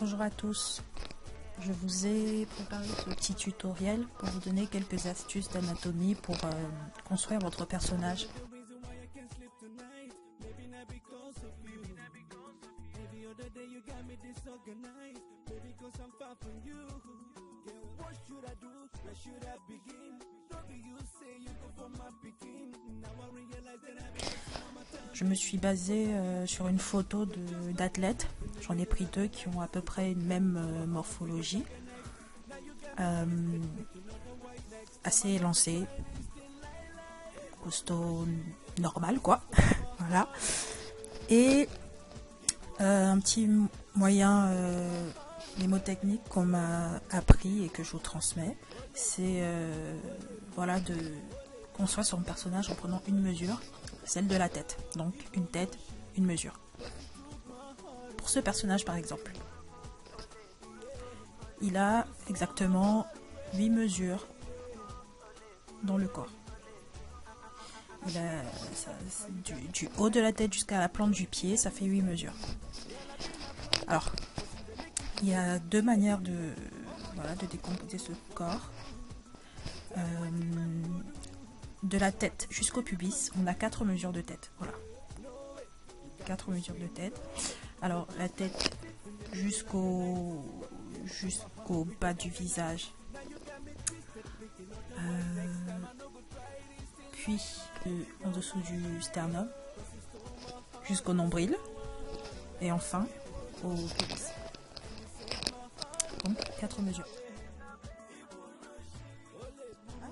Bonjour à tous, je vous ai préparé ce petit tutoriel pour vous donner quelques astuces d'anatomie pour construire votre personnage. Je me suis basée sur une photo d'athlètes. J'en ai pris deux qui ont à peu près une même morphologie. Assez élancé, costaud, normal quoi. Voilà. Et un petit moyen mnémotechnique qu'on m'a appris et que je vous transmets, c'est voilà, de construire son personnage en prenant une mesure, celle de la tête. Donc une tête, une mesure. Pour ce personnage par exemple, il a exactement 8 mesures dans le corps. Il a du haut de la tête jusqu'à la plante du pied, ça fait 8 mesures. Alors, il y a deux manières de décomposer ce corps. De la tête jusqu'au pubis, on a 4 mesures de tête. Voilà. 4 mesures de tête. Alors, la tête jusqu'au bas du visage. Puis en dessous du sternum, jusqu'au nombril. Et enfin, au pubis. Donc, 4 mesures.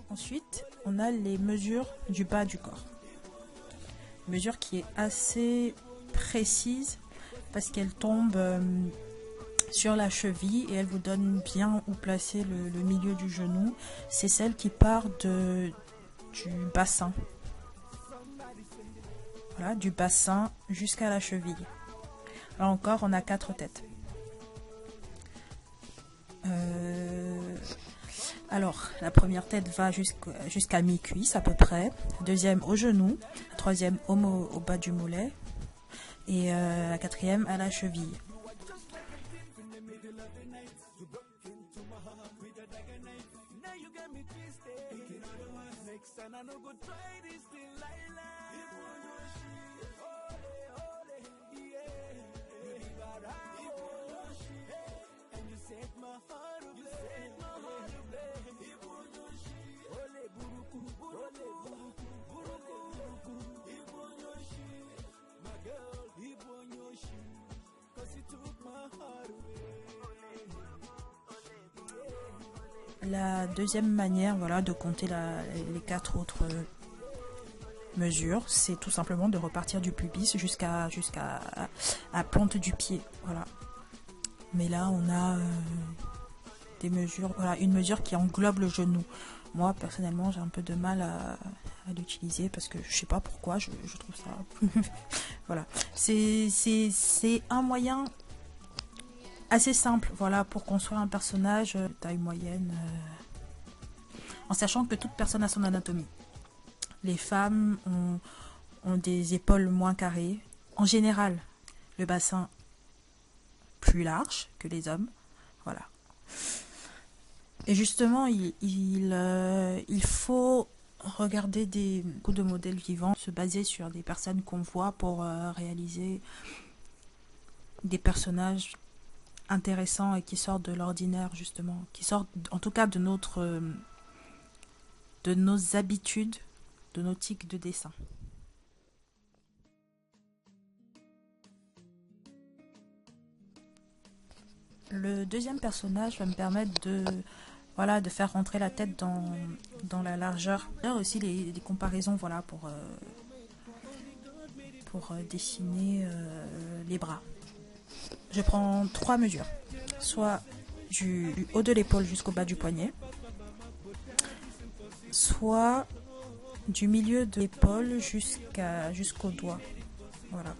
Ensuite, on a les mesures du bas du corps. Mesure qui est assez précise parce qu'elle tombe sur la cheville et elle vous donne bien où placer le milieu du genou. C'est celle qui part du bassin. Voilà, du bassin jusqu'à la cheville. Là encore, on a 4 têtes. Alors, la première tête va jusqu'à mi-cuisse à peu près, deuxième au genou, la troisième au bas du mollet et la quatrième à la cheville. La deuxième manière, voilà, de compter les 4 autres mesures, c'est tout simplement de repartir du pubis jusqu'à la plante du pied. Voilà. Mais là, on a des mesures, voilà, une mesure qui englobe le genou. Moi, personnellement, j'ai un peu de mal à l'utiliser parce que je sais pas pourquoi, je trouve ça. Voilà. C'est un moyen assez simple, voilà, pour construire un personnage de taille moyenne, en sachant que toute personne a son anatomie. Les femmes ont des épaules moins carrées. En général, le bassin plus large que les hommes. Voilà. Et justement, il faut regarder beaucoup de modèles vivants, se baser sur des personnes qu'on voit pour réaliser des personnages intéressants et qui sortent de l'ordinaire, justement, qui sortent en tout cas de nos habitudes, de nos tics de dessin. Le deuxième personnage va me permettre de faire rentrer la tête dans la largeur. Il y a aussi des comparaisons, voilà, pour dessiner les bras. Je prends 3 mesures, soit du haut de l'épaule jusqu'au bas du poignet, soit du milieu de l'épaule jusqu'au doigt. Voilà.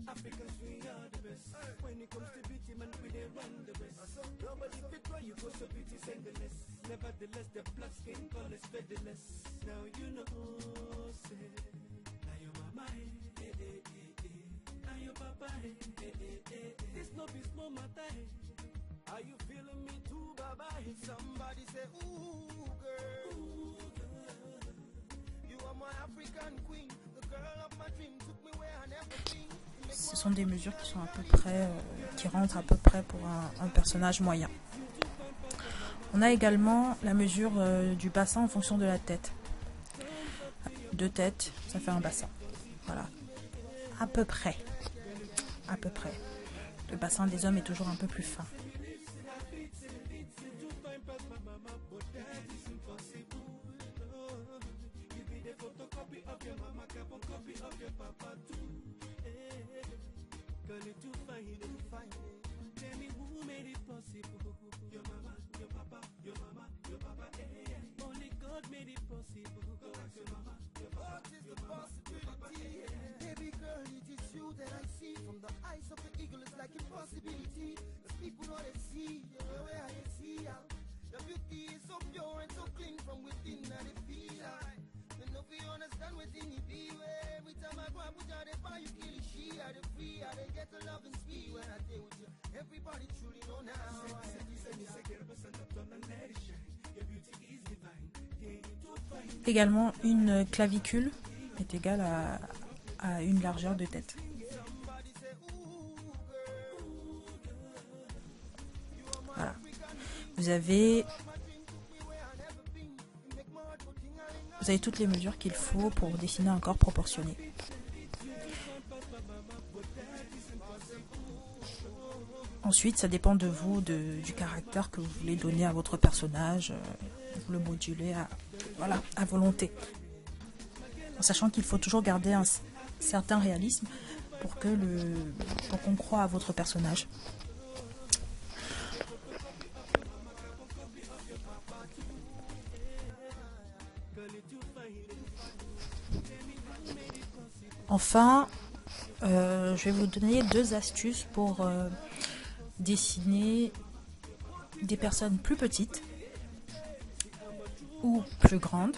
Africans, we are the best. When it comes to beauty, man, we they run the best. Nobody fit why you go so beauty endless. Nevertheless, the black skin color is featherless. Now you know, say, now your mama, eh, eh, eh, eh, eh. Now your papa, eh, eh, eh, eh, eh. This no be small matter, eh. Are you feeling me too, baba? Somebody say, ooh, girl. Ooh, girl. You are my African queen. The girl of my dream took me where I never been. Ce sont des mesures qui sont à peu près, qui rentrent à peu près pour un personnage moyen. On a également la mesure du bassin en fonction de la tête. 2 têtes, ça fait un bassin. Voilà. À peu près. À peu près. Le bassin des hommes est toujours un peu plus fin. Girl, you too fine, you fine. Tell me who made it possible. Your mama, your papa, your mama, your papa. Eh. Only God made it possible. Go ask your mama, your papa. What is the possibility? Baby girl, it is you that I see. From the eyes of the eagle, it's like impossibility. Cause people know they see the way I see ya. The beauty is so pure and so clean from within. Now they feel like. Then if you understand within you be where every time I go and put out the fire, you kill it. She are the free, I they get the love and speed when I deal with you. Everybody truly know now. Également, une clavicule est égale à une largeur de tête. Voilà. Vous avez toutes les mesures qu'il faut pour dessiner un corps proportionné. Ensuite, ça dépend de vous, du caractère que vous voulez donner à votre personnage. Vous le modulez à volonté. En sachant qu'il faut toujours garder un certain réalisme pour qu'on croie à votre personnage. Enfin, je vais vous donner 2 astuces pour dessiner des personnes plus petites ou plus grandes.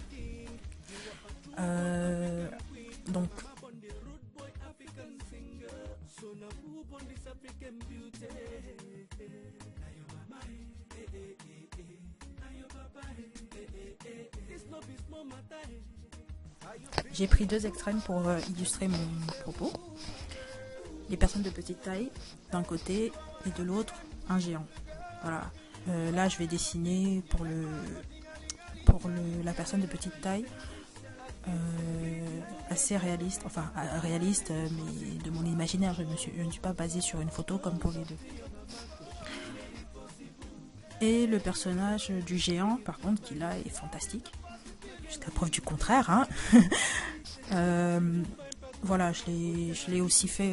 Donc, j'ai pris 2 extrêmes pour illustrer mon propos. Les personnes de petite taille d'un côté et de l'autre un géant. Voilà. Là, je vais dessiner pour la personne de petite taille assez réaliste, enfin réaliste, mais de mon imaginaire. Je ne suis pas basée sur une photo comme pour les deux. Et le personnage du géant, par contre, qui là est fantastique, jusqu'à preuve du contraire. Hein. Voilà, je l'ai aussi fait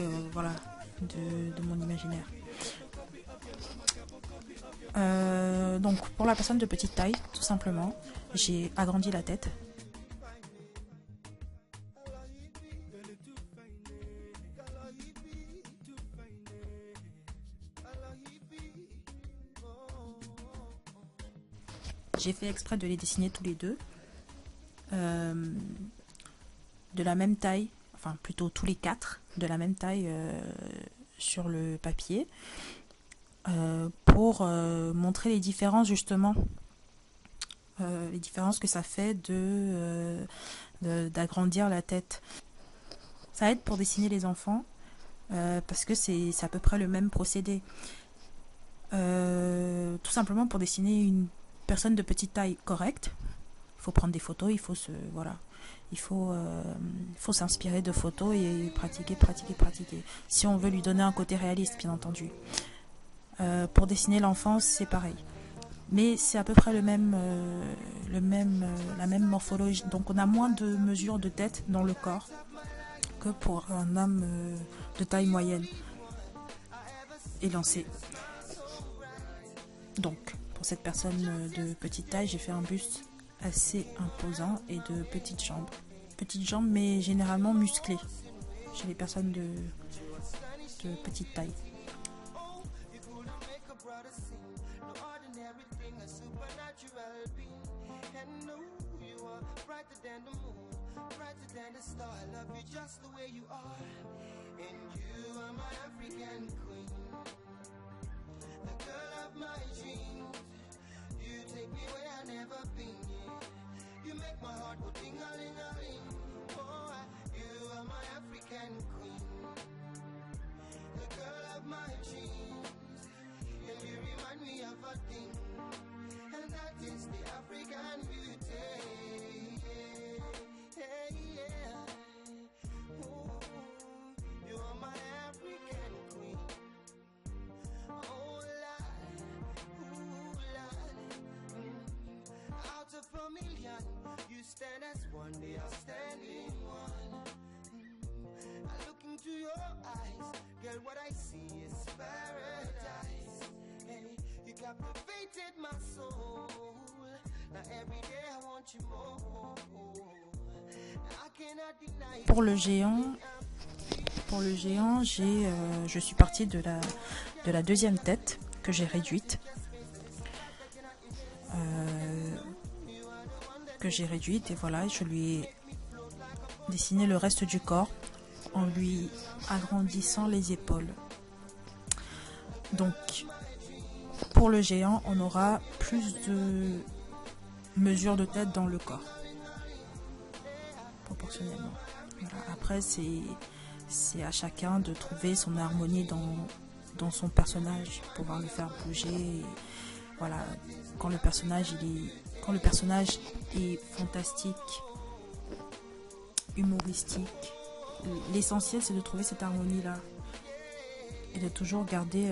de mon imaginaire. Donc pour la personne de petite taille, tout simplement, j'ai agrandi la tête. J'ai fait exprès de les dessiner tous les deux de la même taille, enfin plutôt tous les 4 de la même taille sur le papier pour montrer les différences justement, les différences que ça fait d'agrandir la tête. Ça aide pour dessiner les enfants parce que c'est à peu près le même procédé. Tout simplement pour dessiner une personne de petite taille correcte, il faut prendre des photos, il faut s'inspirer de photos et pratiquer. Si on veut lui donner un côté réaliste, bien entendu. Pour dessiner l'enfance, c'est pareil. Mais c'est à peu près la même morphologie. Donc on a moins de mesures de tête dans le corps que pour un homme de taille moyenne élancée. Donc, pour pour cette personne de petite taille, j'ai fait un buste assez imposant et de petites jambes. Petites jambes, mais généralement musclées chez les personnes de petite taille. You stand as one, they are standing one. I look into your eyes, girl, what I see is paradise. Hey, you captivated my soul. Now every day I want you more. I cannot deny. Pour le géant, je suis partie de la deuxième tête que j'ai réduite. Et voilà, je lui ai dessiné le reste du corps en lui agrandissant les épaules. Donc pour le géant, on aura plus de mesures de tête dans le corps proportionnellement. Voilà. Après c'est à chacun de trouver son harmonie dans son personnage, pouvoir le faire bouger. Et voilà, quand le personnage est fantastique, humoristique, l'essentiel c'est de trouver cette harmonie là et de toujours garder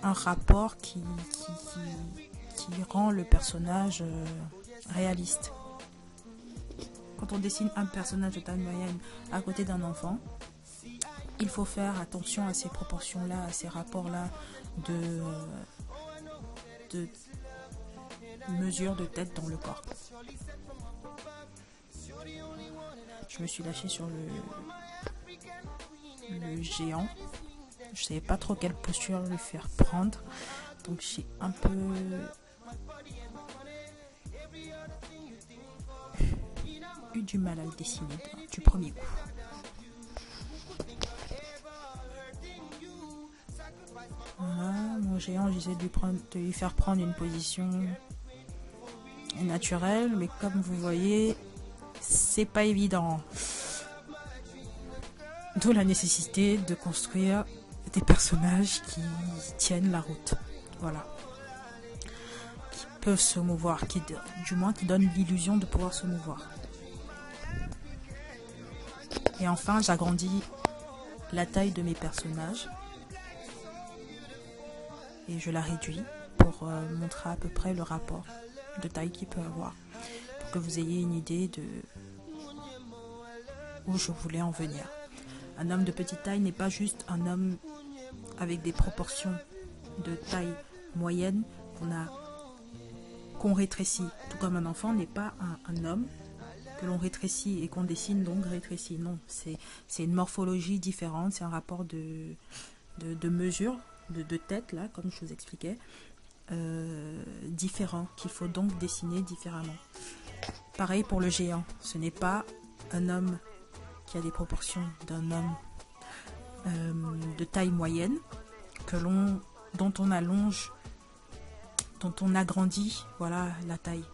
un rapport qui rend le personnage réaliste. Quand on dessine un personnage de taille moyenne à côté d'un enfant, il faut faire attention à ces proportions là, à ces rapports là de mesure de tête dans le corps. Je me suis lâchée sur le géant. Je savais pas trop quelle posture lui faire prendre, donc j'ai un peu eu du mal à le dessiner du premier coup. Voilà, mon géant, j'essaie de lui faire prendre une position naturelle, mais comme vous voyez, c'est pas évident. D'où la nécessité de construire des personnages qui tiennent la route. Voilà. Qui peuvent se mouvoir, du moins qui donnent l'illusion de pouvoir se mouvoir. Et enfin, j'agrandis la taille de mes personnages. Et je la réduis pour montrer à peu près le rapport de taille qu'il peut avoir, pour que vous ayez une idée de où je voulais en venir. Un homme de petite taille n'est pas juste un homme avec des proportions de taille moyenne qu'on rétrécit, tout comme un enfant n'est pas un homme que l'on rétrécit et qu'on dessine donc rétréci. Non, c'est une morphologie différente, c'est un rapport de mesure de tête là, comme je vous expliquais, différent, qu'il faut donc dessiner différemment. Pareil pour le géant, ce n'est pas un homme qui a des proportions d'un homme de taille moyenne dont on allonge, dont on agrandit, voilà, la taille.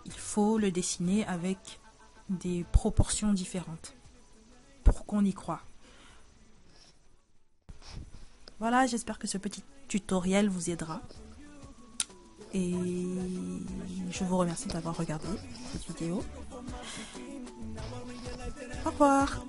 Il faut le dessiner avec des proportions différentes pour qu'on y croie. Voilà, j'espère que ce petit tutoriel vous aidera. Et je vous remercie d'avoir regardé cette vidéo. Au revoir.